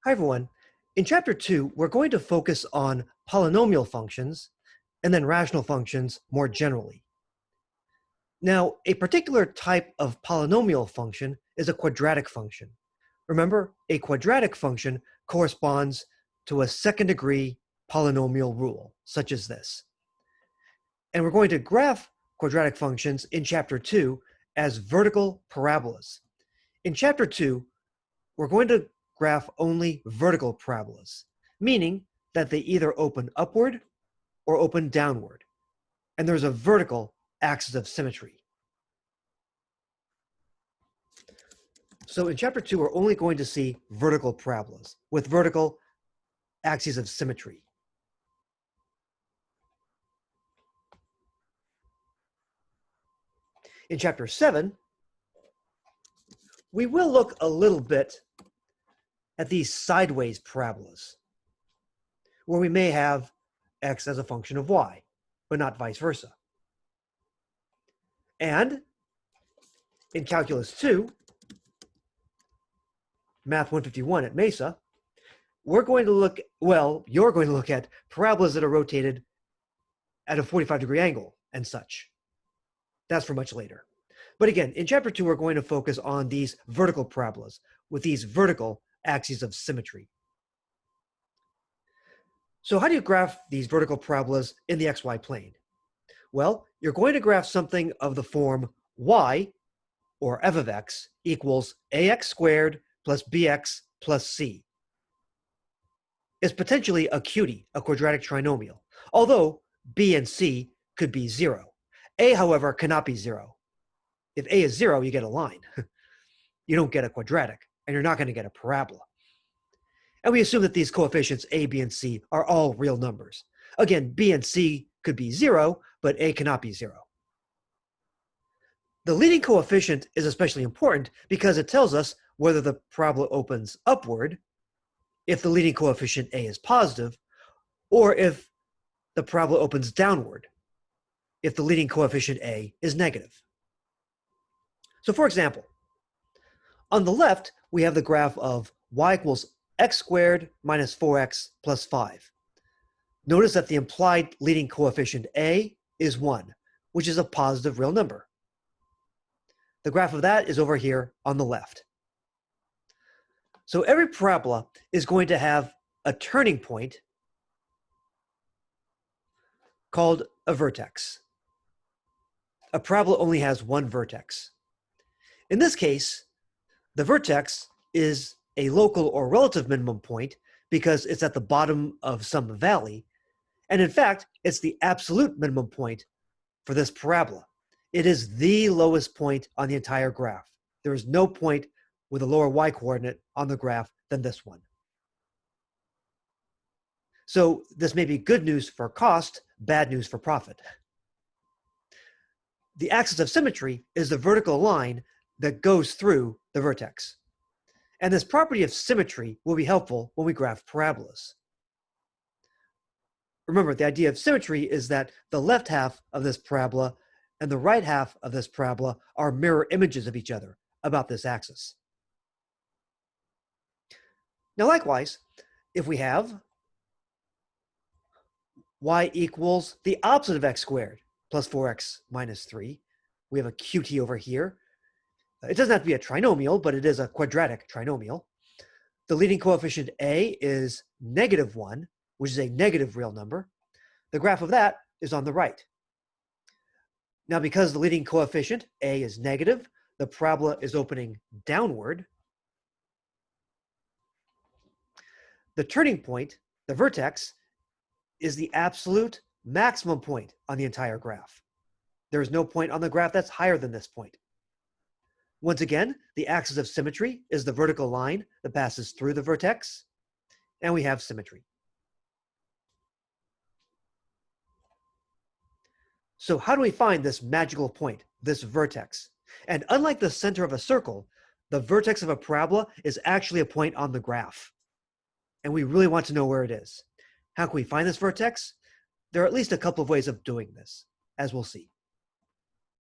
Hi everyone. In chapter 2, we're going to focus on polynomial functions and then rational functions more generally. Now, a particular type of polynomial function is a quadratic function. Remember, a quadratic function corresponds to a second-degree polynomial rule, such as this. And we're going to graph quadratic functions in chapter 2 as vertical parabolas. In chapter 2, we're going to graph only vertical parabolas, meaning that they either open upward or open downward, and there's a vertical axis of symmetry. So in chapter 2, we're only going to see vertical parabolas with vertical axes of symmetry. In chapter 7, we will look a little bit at these sideways parabolas, where we may have x as a function of y, but not vice versa. And in Calculus 2, Math 151 at Mesa, we're going to look, well, you're going to look at parabolas that are rotated at a 45-degree angle and such. That's for much later. But again, in chapter 2, we're going to focus on these vertical parabolas with these vertical axes of symmetry. So how do you graph these vertical parabolas in the xy plane? Well, you're going to graph something of the form y, or f of x, equals ax squared plus bx plus c. It's potentially a QT, a quadratic trinomial, although b and c could be 0. A, however, cannot be 0. If a is 0, you get a line. You don't get a quadratic, and you're not going to get a parabola. And we assume that these coefficients a, b, and c are all real numbers. Again, b and c could be 0, but a cannot be 0. The leading coefficient is especially important because it tells us whether the parabola opens upward, if the leading coefficient a is positive, or if the parabola opens downward, if the leading coefficient a is negative. So for example, on the left, we have the graph of y equals x squared minus 4x plus 5. Notice that the implied leading coefficient a is 1, which is a positive real number. The graph of that is over here on the left. So every parabola is going to have a turning point called a vertex. A parabola only has one vertex. In this case, the vertex is a local or relative minimum point because it's at the bottom of some valley. And in fact, it's the absolute minimum point for this parabola. It is the lowest point on the entire graph. There is no point with a lower y-coordinate on the graph than this one. So this may be good news for cost, bad news for profit. The axis of symmetry is the vertical line that goes through the vertex. And this property of symmetry will be helpful when we graph parabolas. Remember, the idea of symmetry is that the left half of this parabola and the right half of this parabola are mirror images of each other about this axis. Now likewise, if we have y equals the opposite of x squared plus 4x minus 3, we have a QT over here. It doesn't have to be a trinomial, but it is a quadratic trinomial. The leading coefficient a is -1, which is a negative real number. The graph of that is on the right. Now, because the leading coefficient a is negative, the parabola is opening downward. The turning point, the vertex, is the absolute maximum point on the entire graph. There is no point on the graph that's higher than this point. Once again, the axis of symmetry is the vertical line that passes through the vertex, and we have symmetry. So how do we find this magical point, this vertex? And unlike the center of a circle, the vertex of a parabola is actually a point on the graph. And we really want to know where it is. How can we find this vertex? There are at least a couple of ways of doing this, as we'll see.